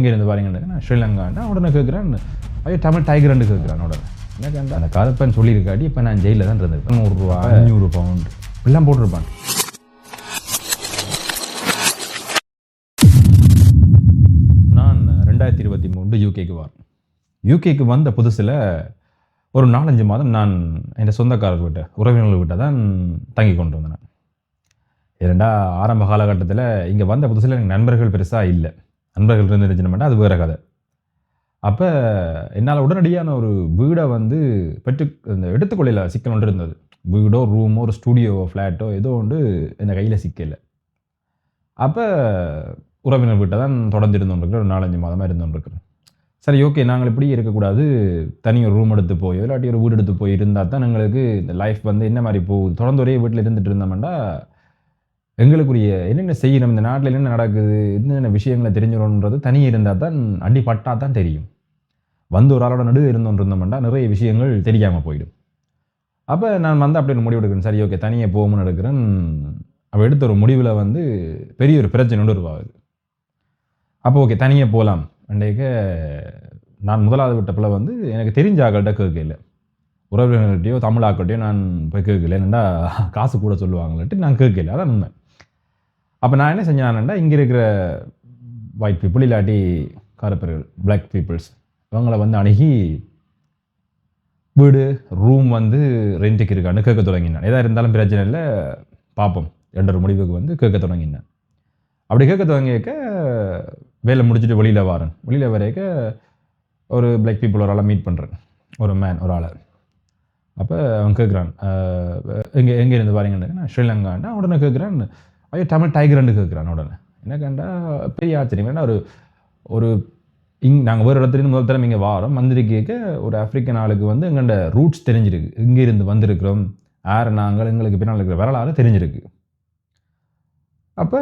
எங்கேருந்து பாருங்கன்னு நான் ஸ்ரீலங்காண்டா உடனே கேட்குறேன், ஐயோ தமிழ் டைகர்ன்னு கேட்குறான் உடனே. எனக்கு அந்த கதப்பன் சொல்லியிருக்காட்டி இப்போ நான் ஜெயிலில் தான் இருந்தேன். 100 ரூபா 500 பவுண்ட் எல்லாம் போட்டிருப்பான். நான் 2023 யூகேக்கு வரேன். யூகேக்கு வந்த புதுசில் ஒரு 4-5 மாதம் நான் என் சொந்தக்காரர் விட்ட உறவினர்கள் விட்ட தான் தங்கி கொண்டு வந்தேன். இரண்டா ஆரம்ப காலகட்டத்தில் இங்கே வந்த புதுசில் எனக்கு நண்பர்கள் பெருசாக இல்லை. நண்பர்கள் இருந்துச்சுன்னா அது வேறு கதை. அப்போ என்னால் உடனடியான ஒரு வீடை வந்து இந்த எடுத்துக்கொள்ளையில் சிக்கல் ஒன்று இருந்தது. வீடோ ரூமோ ஒரு ஸ்டூடியோவோ ஃப்ளாட்டோ ஏதோ ஒன்று என் கையில் சிக்கலை. அப்போ உறவினர் வீட்டை தான் தொடர்ந்து இருந்தோன்றிருக்கிறேன். ஒரு 4-5 மாதமாக இருந்தோன்றிருக்கிறேன். சரி, ஓகே, நாங்கள் இப்படி இருக்கக்கூடாது, தனி ஒரு ரூம் எடுத்து போய் இல்லாட்டி ஒரு வீடு எடுத்து போய் இருந்தால் தான் எங்களுக்கு இந்த லைஃப் வந்து என்ன மாதிரி போகுது. தொடர்ந்து ஒரே வீட்டில் இருந்துகிட்டு இருந்தோம்னா எங்களுக்குரிய என்னென்ன செய்யணும், இந்த நாட்டில் என்னென்ன நடக்குது, என்னென்ன விஷயங்களை தெரிஞ்சிடணுன்றது தனி இருந்தால் தான் அடிப்பட்டால் தான் தெரியும். வந்து ஒரு ஆளோட நடுவே இருந்தோம்னா நிறைய விஷயங்கள் தெரியாமல் போயிடும். அப்போ நான் வந்து அப்படி ஒரு முடிவு எடுக்கிறேன். சரி, ஓகே, தனியாக போகணும்னு எடுக்கிறேன். அப்போ எடுத்த ஒரு முடிவில் வந்து பெரிய ஒரு பிரச்சனை உருவாகுது. அப்போ ஓகே, தனியாக போகலாம் அன்றைக்கு நான் முதலாவது விட்டப்பில் வந்து எனக்கு தெரிஞ்ச ஆக்கள்கிட்ட கேட்கல, உறவினர்கிட்டையோ தமிழாக்கள்கிட்டையோ நான் போய் கேட்கல. என்னென்னா காசு கூட சொல்லுவாங்கள்ட்டு நான் கேட்கல. அதான் உண்மை. அப்போ நான் என்ன செஞ்சேன்னா, இங்கே இருக்கிற ஒயிட் பீப்புள் இல்லாட்டி கருப்பர்கள் பிளாக் பீப்புள்ஸ் இவங்களை வந்து அணுகி வீடு ரூம் வந்து ரெண்ட்டுக்கு இருக்கான்னு கேட்க தொடங்கினேன். எதாக இருந்தாலும் பிரச்சனை இல்லை, பார்ப்போம் என்ற ஒரு முடிவுக்கு வந்து கேட்க தொடங்கினேன். அப்படி கேட்க தொடங்கிக்க வேலை முடிச்சுட்டு வெளியில் வரேன். வெளியில் வரைக்க ஒரு பிளாக் பீப்புள் ஒரு ஆளை மீட் பண்ணுறேன், ஒரு மேன் ஒரு ஆளை. அப்போ அவன் கேட்குறான், எங்கே இருந்து பாருங்கன்னு. நான் ஸ்ரீலங்காண்டா உடனே கேட்குறான், ஐயோ தமிழ் டைகர்ன்னு கேட்குறான் உடனே. என்னக்கண்டா பெரிய ஆச்சரியம். ஏன்னா ஒரு நாங்கள் வேறு இடத்துலேருந்து முதல் தரம் இங்கே வாரோம் வந்திருக்க ஒரு ஆஃப்ரிக்கன் ஆளுக்கு வந்து எங்கள்ட ரூட்ஸ் தெரிஞ்சிருக்கு, இங்கே இருந்து வந்திருக்கிறோம், யார் நாங்கள், எங்களுக்கு பின்னால் இருக்கிற வரலாறு தெரிஞ்சிருக்கு. அப்போ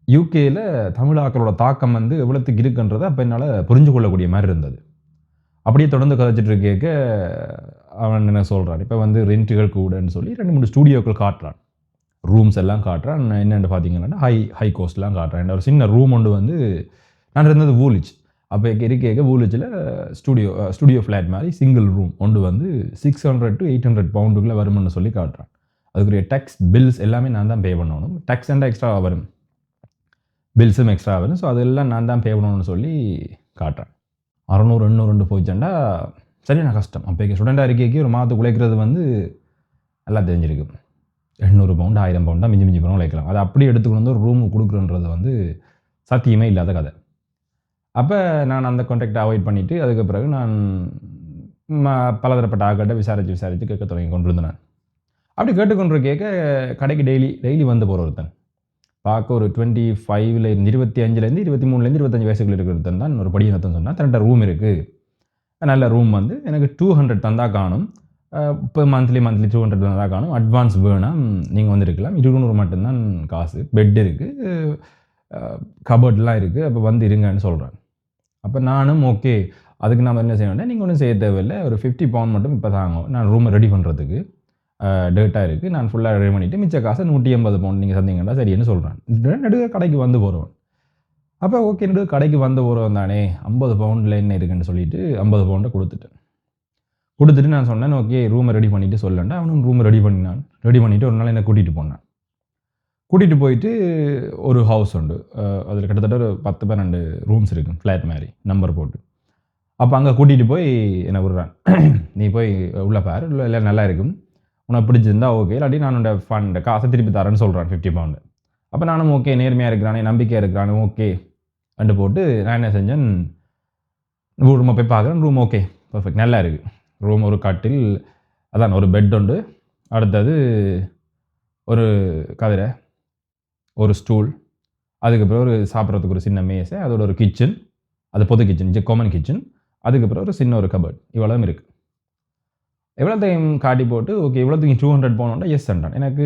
யூகேயில் தமிழாக்களோட தாக்கம் வந்து எவ்வளோத்துக்கு இருக்குன்றதை அப்போ என்னால் புரிஞ்சு கொள்ளக்கூடிய மாதிரி இருந்தது. அப்படியே தொடர்ந்து கதைச்சிட்டு இருக்க அவன் என்ன சொல்கிறான், இப்போ வந்து ரெண்ட்டுகள் கூடன்னு சொல்லி 2-3 ஸ்டூடியோக்கள் காட்டுறான், ரூம்ஸ் எல்லாம் காட்டுறான். என்னென்னு பார்த்தீங்கன்னா ஹை கோஸ்ட்லாம் காட்டுறான். ஒரு சின்ன ரூம் ஒன்று வந்து நான் இருந்தது வூலிச். அப்போ இருக்க வூலிச்சில் ஸ்டூடியோ ஃப்ளாட் மாதிரி சிங்கிள் ரூம் ஒன்று வந்து 600 to 800 பவுண்டுக்குள்ளே வரும்னு சொல்லி காட்டுறான். அதுக்குரிய டேக்ஸ் பில்ஸ் எல்லாமே நான் தான் பே பண்ணணும். டேக்ஸ் அண்ட் எக்ஸ்ட்ரா வரும், பில்ஸும் எக்ஸ்ட்ரா வரும். ஸோ அதெல்லாம் நான் தான் பே பண்ணணும்னு சொல்லி காட்டுறேன். 600-800 போயிச்சேன்டா சரியான கஷ்டம். அப்போ ஸ்டூடெண்டாக இருக்கைக்கு ஒரு மாதத்துக்கு உழைக்கிறது வந்து நல்லா தெரிஞ்சிருக்கு. 800 பவுண்டு 1000 பவுண்டு தான் மிஞ்சி பணம் உழைக்கலாம். அதை அப்படியே எடுத்துக்கொண்டு வந்து ஒரு ரூமு கொடுக்குறன்றது வந்து சத்தியமே இல்லாத கதை. அப்போ நான் அந்த கான்டாக்டை அவாய்ட் பண்ணிவிட்டு அதுக்கு பிறகு நான் பலதரப்பட்ட ஆக்கிட்ட விசாரித்து கேட்க தொடங்கி கொண்டிருந்தேன். நான் அப்படி கேட்டுக்கொண்டு கேட்க கடைக்கு டெய்லி வந்து போகிற ஒருத்தன் பார்க்க ஒரு 25லேருந்து 25லேருந்து 23லேருந்து 25 வயசுக்குள்ள இருக்கிற தான் ஒரு படியினத்தன் சொன்னால் தன்னிட்ட ரூம் இருக்குது, நல்ல ரூம் வந்து எனக்கு 200 தந்தால் காணும், இப்போ மந்த்லி 200 தந்தால் காணும், அட்வான்ஸ் வேணாம், நீங்கள் வந்துருக்கலாம், 200 மட்டும்தான் காசு, பெட் இருக்குது, கபோர்ட்லாம் இருக்குது, அப்போ வந்து இருங்கன்னு சொல்கிறேன். அப்போ நானும் ஓகே, அதுக்கு நம்ம என்ன செய்யணும்னா நீங்கள் ஒன்றும் செய்ய தேவையில்லை, ஒரு 50 பவுண்ட் மட்டும் இப்போ தாங்க, நான் ரூமை ரெடி பண்ணுறதுக்கு டேட்டாக இருக்குது, நான் ஃபுல்லாக ரெடி பண்ணிவிட்டு மிச்ச காசை 180 பவுண்ட் நீங்கள் சந்திங்கன்னா சரின்னு சொல்கிறேன். நடுவே கடைக்கு வந்து போகிறோம். அப்போ ஓகே, நடுவே கடைக்கு வந்து போகிறோம் தானே, 50 பவுண்டில் என்ன இருக்குன்னு சொல்லிவிட்டு 50 பவுண்டை கொடுத்துட்டு நான் சொன்னேன் ஓகே ரூமை ரெடி பண்ணிவிட்டு சொல்லண்டா. அவனும் ரூமை ரெடி பண்ணிவிட்டு ஒரு நாள் என்னை கூட்டிகிட்டு போயிட்டு ஒரு ஹவுஸ் உண்டு, அதில் கிட்டத்தட்ட ஒரு 10-12 ரூம்ஸ் இருக்குது, ஃப்ளாட் மாதிரி நம்பர் போட்டு. அப்போ அங்கே கூட்டிகிட்டு போய் என்னை விடுறான், நீ போய் உள்ளே பாரு, இல்லை நல்லா இருக்கும், உனக்கு பிடிச்சிருந்தா ஓகே, இல்லாட்டி நான் உன்னோட காசை திருப்பி தரேன்னு சொல்கிறான் 50 பவுண்டு. அப்போ நானும் ஓகே, நேர்மையாக இருக்கிறானே, நம்பிக்கையாக இருக்கிறானே, ஓகே ரெண்டு போட்டு நான் என்ன செஞ்சேன், ரூமை போய் பார்க்குறேன். ரூம் ஓகே பர்ஃபெக்ட், நல்லா இருக்குது ரூம். ஒரு கட்டில், அதான் ஒரு பெட் உண்டு, அடுத்தது ஒரு கதிரை, ஒரு ஸ்டூல், அதுக்கப்புறம் ஒரு சாப்பிட்றதுக்கு ஒரு சின்ன மேசை, அதோட ஒரு கிச்சன், அது பொது கிச்சன், காமன் கிச்சன், அதுக்கப்புறம் ஒரு சின்ன ஒரு கபர்ட், இவ்வளோதான் இருக்குது. எவ்வளோத்தையும் காட்டி போட்டு ஓகே இவ்வளோத்தையும் 200 பவுண்ட் எஸ் அண்டான். எனக்கு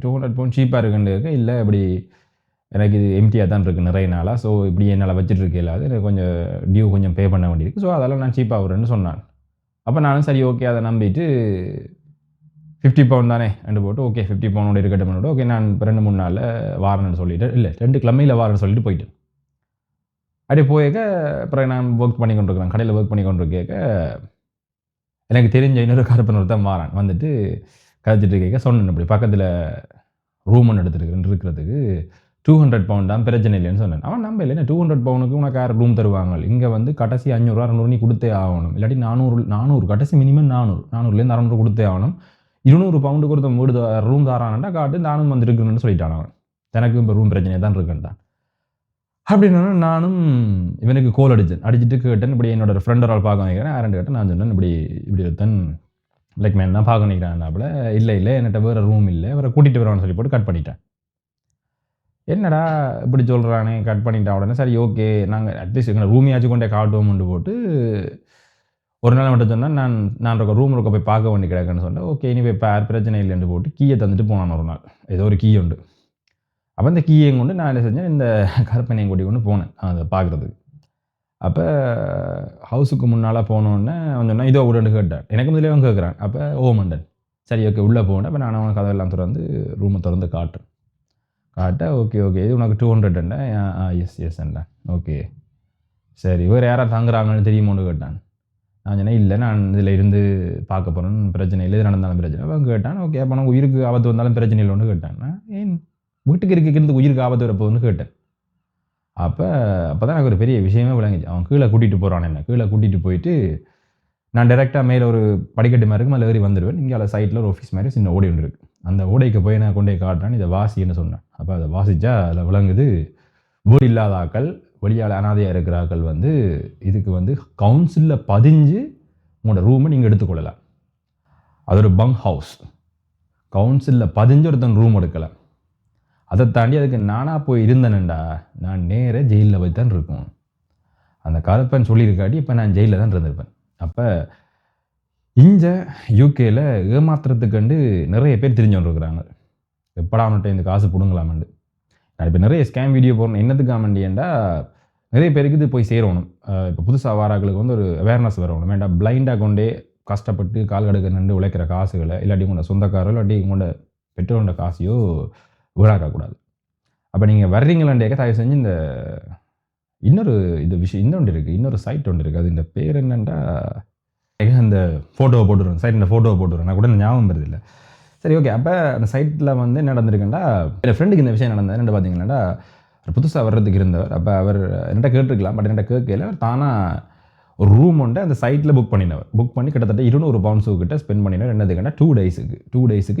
200 பவுண்ட் சீப்பாக இருக்குன்னு இல்லை, இப்படி எனக்கு இது எம்டியாக தான் இருக்குது நிறைய நாளாக, ஸோ இப்படி என்னால் வச்சுட்டு இருக்க இல்லாது, எனக்கு கொஞ்சம் டியூ கொஞ்சம் பே பண்ண வேண்டியிருக்கு, ஸோ அதெல்லாம் நான் சீப்பாக வரேன்னு சொன்னான். அப்போ நானும் சரி ஓகே அதை நம்பிட்டு 50 பவுண்ட் தானே ரெண்டு போட்டு ஓகே 50 பவுண்டோட இருக்கட்டும் பண்ணிவிட்டு ஓகே நான் 2-3 நாளில் வாரேன்னு சொல்லிவிட்டு, இல்லை 2 கிழமையில் வாரேன்னு சொல்லிட்டு போயிட்டேன். அப்படியே போயிருக்க அப்புறம் நான் ஒர்க் பண்ணி கொண்டிருக்கிறேன், கடையில் ஒர்க் பண்ணி கொண்டிருக்க எனக்கு தெரிஞ்ச இன்னொரு கருப்பன் ஒருத்தன் மாறான் வந்துட்டு கதைச்சிட்டு கேட்க சொன்னேன், இப்படி பக்கத்தில் ரூம் ஒன்று இருக்கிறதுக்கு 200 பவுண்ட் தான் பிரச்சனை இல்லைன்னு சொன்னேன். அவன் நம்ப இல்லை, 200 பவுனுக்கு உனக்கு யார் ரூம் தருவாங்க, இங்கே வந்து கடைசி 500 600 நீ கொடுத்தே ஆகணும், இல்லாட்டி 400 கடைசி மினிமம் 400 600 கொடுத்தே ஆகணும். 200 பவுண்டுக்கு ஒருத்தன் வீடு ரூம் தாரானண்டா காட்டு நானும் வந்து இருக்குன்னு சொல்லிட்டான் அவன். எனக்கு இப்போ ரூம் பிரச்சனையாக தான் இருக்குன்ட்டான். அப்படின்னா நானும் இவனுக்கு கோல் அடிச்சுட்டு கேட்டேன், இப்படி என்னோட ஃப்ரெண்டரால் பார்க்க வைக்கிறேன் யாருன்னு கேட்டேன். நான் சொன்னேன், இப்படி ஒருத்தன் லைக் மேன் தான் பார்க்க நிற்கிறான்னாப்புல. இல்லை என்கிட்ட வேறு ரூம் இல்லை, வேறு கூட்டிகிட்டு வரவான்னு சொல்லி போட்டு கட் பண்ணிட்டேன். என்னடா இப்படி சொல்கிறானே, கட் பண்ணிட்டேன். உடனே சரி ஓகே நாங்கள் அட்லீஸ்ட் எங்களை ரூமையாச்சும் கொண்டே காட்டுவோம்னு போட்டு ஒரு நாள் மட்டும் சொன்னால் நான் ரூம் இருக்க போய் பார்க்க வேண்டி கிடக்குன்னு சொன்னேன். ஓகே இனி போய் யார் பிரச்சனை இல்லைன்னு போட்டு கீயை தந்துட்டு போனான். ஒரு நாள் ஏதோ ஒரு கீ உண்டு. அப்போ இந்த கீயையும் கொண்டு நான் என்ன செஞ்சேன், இந்த கருப்பனையும் கூட்டி கொண்டு போனேன் அதை பார்க்குறதுக்கு. அப்போ ஹவுஸுக்கு முன்னால் போனோடனே அவன் சொன்னால் இதோ விடன்னு கேட்டான். எனக்கு முதலே அவன் கேட்குறான். அப்போ ஓமண்டன் சரி ஓகே உள்ளே போனேன். அப்போ நான் அவன் கதவெல்லாம் திறந்து ரூமை திறந்து காட்ட ஓகே இது உனக்கு 200 எஸ் ஓகே சரி வேறு யாராவது தங்குறாங்கன்னு தெரியுமோன்னு கேட்டான். நான் சொன்னேன் இல்லை நான் இதில் இருந்து பார்க்க போகிறேன்னு பிரச்சனை இல்லை, இது நடந்தாலும் பிரச்சனை. அவன் கேட்டான் ஓகே அப்போ நான் உயிருக்கு ஆபத்து வந்தாலும் பிரச்சனை இல்லைன்னு கேட்டான். ஏன் வீட்டுக்கு இருக்கிறது உயிருக்கு ஆபத்து வரப்போகுதுன்னு கேட்டேன். அப்போ தான் எனக்கு ஒரு பெரிய விஷயமே விளங்குச்சு. அவன் கீழே கூட்டிகிட்டு போகிறான். என்ன கீழே கூட்டிகிட்டு போயிட்டு நான் டேரெக்டாக மேலே ஒரு படிக்கட்டு மாதிரி இருக்கும், மேலே ஏறி வந்துடுவேன். இங்கே அதில் சைட்டில் ஒரு ஆஃபீஸ் மாதிரி சின்ன ஓடை ஒன்று இருக்குது. அந்த ஓடைக்கு போய் நான் கொண்டு போய் காட்டுறேன், இதை வாசின்னு சொன்னேன். அப்போ அதை வாசித்தா அதில் விளங்குது, வீடு இல்லாத ஆக்கள் வெளியால் அனாதையாக இருக்கிற ஆக்கள் வந்து இதுக்கு வந்து கவுன்சிலில் பதிஞ்சு உங்களோட ரூமை நீங்கள் எடுத்துக்கொள்ளலாம். அது ஒரு பங்க் ஹவுஸ். கவுன்சிலில் பதிஞ்சு ஒருத்தன் ரூம் எடுக்கலாம். அதை தாண்டி அதுக்கு நானாக போய் இருந்தேன்டா நான் நேராக ஜெயிலில் போய் தான் இருக்கணும். அந்த கருப்பன் சொல்லியிருக்காட்டி இப்போ நான் ஜெயிலில் தான் இருந்திருப்பேன். அப்போ இங்கே யூகேயில் ஏமாத்துறதுக்கு நிறைய பேர் தெரிஞ்சவன்ருக்கிறாங்க. எப்படா அவன்கிட்ட இந்த காசு பிடுங்கலாமண்டு. நான் இப்போ நிறைய ஸ்கேம் வீடியோ போடணும் என்னத்துக்காமண்டியேண்டா நிறைய பேருக்கு இது போய் சேரணும். இப்போ புதுசாக வாராக்களுக்கு வந்து ஒரு அவேர்னஸ் வரணும். வேண்டாம் பிளைண்டாக கொண்டே கஷ்டப்பட்டு கால் கடுக்க நின்று உழைக்கிற காசுகளை இல்லாட்டி உங்களோட சொந்தக்காரோ இல்லாட்டி உங்களோட பெற்றோரோட காசையோ வீணாக்கக்கூடாது. அப்போ நீங்கள் வர்றீங்களாண்டேக்க தயவு செஞ்சு இந்த இன்னொரு விஷயம் இன்னொன்று இருக்குது, இன்னொரு சைட் ஒன்று இருக்குது. அது இந்த பேர் என்னென்னா அந்த ஃபோட்டோவை போட்டுருவேன், சைட் இந்த ஃபோட்டோவை போட்டுருவேன். நான் கூட இந்த ஞாபகம் வருது இல்லை. சரி ஓகே. அப்போ அந்த சைட்டில் வந்து என்ன நடந்திருக்குன்னா என் ஃப்ரெண்டுக்கு இந்த விஷயம் நடந்தது. என்ன பார்த்தீங்கன்னா புதுசாக வர்றதுக்கு இருந்தவர். அப்போ அவர் என்கிட்ட கேட்டிருக்கலாம், பட் என்கிட்ட கேட்கல. அவர் தானாக ஒரு ரூம் ஒன்று அந்த சைட்டில் புக் பண்ணினவர். புக் பண்ணி கிட்டத்தட்ட 200 பவுண்ட்ஸு கிட்ட ஸ்பெண்ட் பண்ணினவர். என்னதுக்குன்னா 2 டேஸுக்கு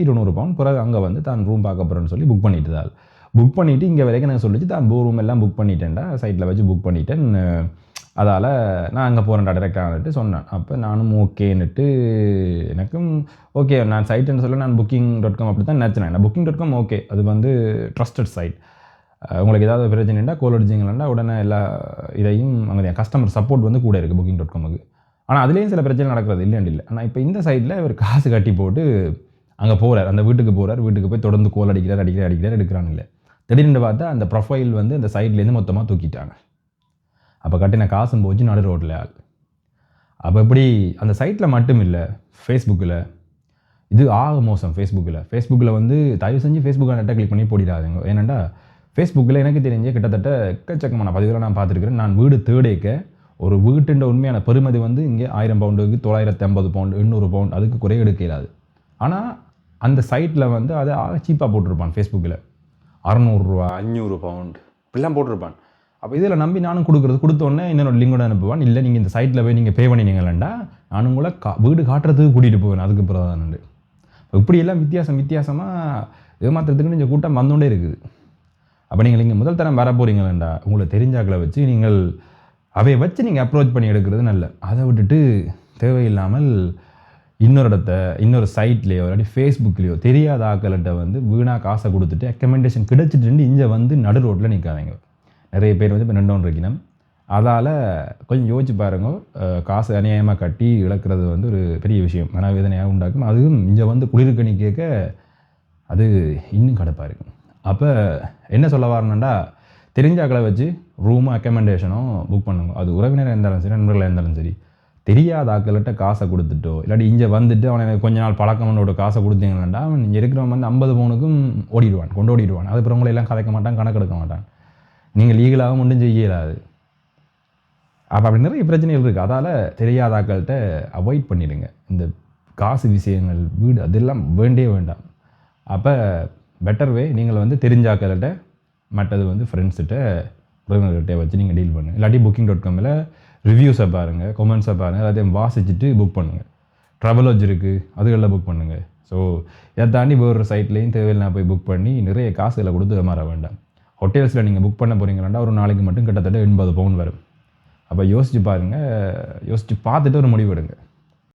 200 பவுண்ட். பிறகு அங்கே வந்து தான் ரூம் பார்க்க போகிறேன்னு சொல்லி புக் பண்ணிட்டு தான் புக் பண்ணிவிட்டு இங்கே வரைக்கும் நான் சொல்லிச்சு தான் ரூம் எல்லாம் புக் பண்ணிட்டேன்டா, சைட்டில் வச்சு புக் பண்ணிட்டேன். அதால் நான் அங்கே போகிறேன்டா டேரெக்டாகிட்டு சொன்னேன். அப்போ நானும் ஓகேன்னுட்டு எனக்கும் ஓகே நான் சைட்டுன்னு சொல்ல நான் booking.com அப்படி தான் நினச்சினேன். நான் booking.com ஓகே அது வந்து ட்ரஸ்டட் சைட். உங்களுக்கு ஏதாவது பிரச்சனைனா கோல் அடிச்சிங்களா உடனே எல்லா இதையும் அங்கே கஸ்டமர் சப்போர்ட் வந்து கூட இருக்குது booking.comக்கு. ஆனால் அதுலேயும் சில பிரச்சனை நடக்கிறது இல்லை. ஆனால் இப்போ இந்த சைட்டில் இவர் காசு கட்டி போட்டு அங்கே போகிறார், அந்த வீட்டுக்கு போகிறார். வீட்டுக்கு போய் தொடர்ந்து கோல் அடிக்கிறார் எடுக்கிறான்னு இல்லை. திடீர்னு பார்த்தா அந்த ப்ரொஃபைல் வந்து அந்த சைட்லேருந்து மொத்தமாக தூக்கிட்டாங்க. அப்போ கட்டின காசும் போச்சு நடு ரோட்டில் ஆள். அப்போ இப்படி அந்த சைட்டில் மட்டும் இல்லை, ஃபேஸ்புக்கில் இது ஆக மோசம். ஃபேஸ்புக்கில் வந்து தயவு செஞ்சு ஃபேஸ்புக்கை நெட்டை கிளிக் பண்ணி போடிடாதுங்க. ஏன்னாண்டா ஃபேஸ்புக்கில் எனக்கு தெரிஞ்ச கிட்டத்தட்ட எக்கச்சக்கமான பதிவுகளை நான் பார்த்துருக்கிறேன். நான் வீடு தேடிக்க ஒரு வீட்டுன்ற உண்மையான பெருமதி வந்து இங்கே 1000 பவுண்டுக்கு 950 பவுண்டு 800 பவுண்ட் அதுக்கு குறைய எடுக்கலாது. ஆனால் அந்த சைட்டில் வந்து அதை சீப்பாக போட்டிருப்பான். ஃபேஸ்புக்கில் 600 ரூபா 500 பவுண்ட் இப்படிலாம் போட்டிருப்பான். அப்போ இதில் நம்பி நானும் கொடுத்தோடனே இன்னொரு லிங்கோட அனுப்புவான். இல்லை நீங்கள் இந்த சைட்டில் போய் நீங்கள் பே பண்ணினீங்களா நானும் கூட வீடு காட்டுறதுக்கு கூட்டிகிட்டு போவேன். அதுக்கு பிறகு இப்படியெல்லாம் வித்தியாசமாக ஏமாத்துறதுக்குன்னு இந்த கூட்டம் வந்தோண்டே இருக்குது. அப்போ நீங்கள் இங்கே முதல் தரம் வர போகிறீங்களா உங்களை தெரிஞ்சாக்களை வச்சு நீங்கள் அவையை வச்சு நீங்கள் அப்ரோச் பண்ணி எடுக்கிறது நல்ல. அதை விட்டுட்டு தேவையில்லாமல் இன்னொரு சைட்லேயோ இல்லாட்டி ஃபேஸ்புக்லேயோ தெரியாத ஆக்கள்கிட்ட வந்து வீணாக காசை கொடுத்துட்டு ரெக்கமெண்டேஷன் கிடைச்சிட்டு இங்கே வந்து நடு ரோட்டில் நிற்காதீங்க. நிறைய பேர் வந்து இப்போ நின்றோன்னு இருக்கணும். அதால் கொஞ்சம் யோசிச்சு பாருங்க. காசு அநியாயமாக கட்டி இழக்கிறது வந்து ஒரு பெரிய விஷயம், மனவேதனையாக உண்டாக்கும். அதுவும் இங்கே வந்து குளிர்கணி கேட்க அது இன்னும் கடுப்பாக இருக்கும். அப்போ என்ன சொல்ல வரணுண்டா தெரிஞ்சாக்களை வச்சு ரூமும் அக்கமெண்டேஷனும் புக் பண்ணுங்க. அது உறவினராக இருந்தாலும் சரி நண்பர்களாக இருந்தாலும் சரி. தெரியாத ஆக்கள்கிட்ட காசை கொடுத்துட்டோ இல்லாட்டி இங்கே வந்துட்டு அவனை கொஞ்ச நாள் பழக்கமனோட காசை கொடுத்தீங்கன்னா அவன் இங்கே இருக்கிறவன் வந்து 50 பவுனுக்கும் கொண்டு ஓடிடுவான். அதுக்கப்புறம் உங்களை எல்லாம் கதைக்க மாட்டான், கணக்கெடுக்க மாட்டான். நீங்கள் லீகலாகவும் ஒன்றும் செய்யலாது. அப்போ அப்படி நிறைய பிரச்சனைகள் இருக்குது. அதால் தெரியாத ஆக்கள்கிட்ட அவாய்ட் பண்ணிடுங்க. இந்த காசு விஷயங்கள், வீடு அதெல்லாம் வேண்டாம். அப்போ பெட்டர் வே நீங்கள் வந்து தெரிஞ்சாக்கள்கிட்ட, மற்றது வந்து ஃப்ரெண்ட்ஸ்கிட்ட, உறவினர்கிட்ட வச்சு நீங்கள் டீல் பண்ணுங்கள். இல்லாட்டி booking.comல ரிவ்யூஸை பாருங்கள், கொமெண்ட்ஸை பாருங்கள், எல்லாத்தையும் வாசிச்சுட்டு புக் பண்ணுங்கள். ட்ராவலோஜ் இருக்குது, அதுகளில் புக் பண்ணுங்கள். ஸோ இதை தாண்டி வேறு சைட்லேயும் தேவையில்லை போய் புக் பண்ணி நிறைய காசுகளை கொடுத்து மாற வேண்டாம். ஹோட்டல்ஸில் நீங்கள் புக் பண்ண போகிறீங்களாண்டா ஒரு நாளைக்கு மட்டும் கிட்டத்தட்ட 80 பவுன் வரும். அப்போ யோசித்து பாருங்கள், யோசித்து பார்த்துட்டு ஒரு முடிவு எடுங்க.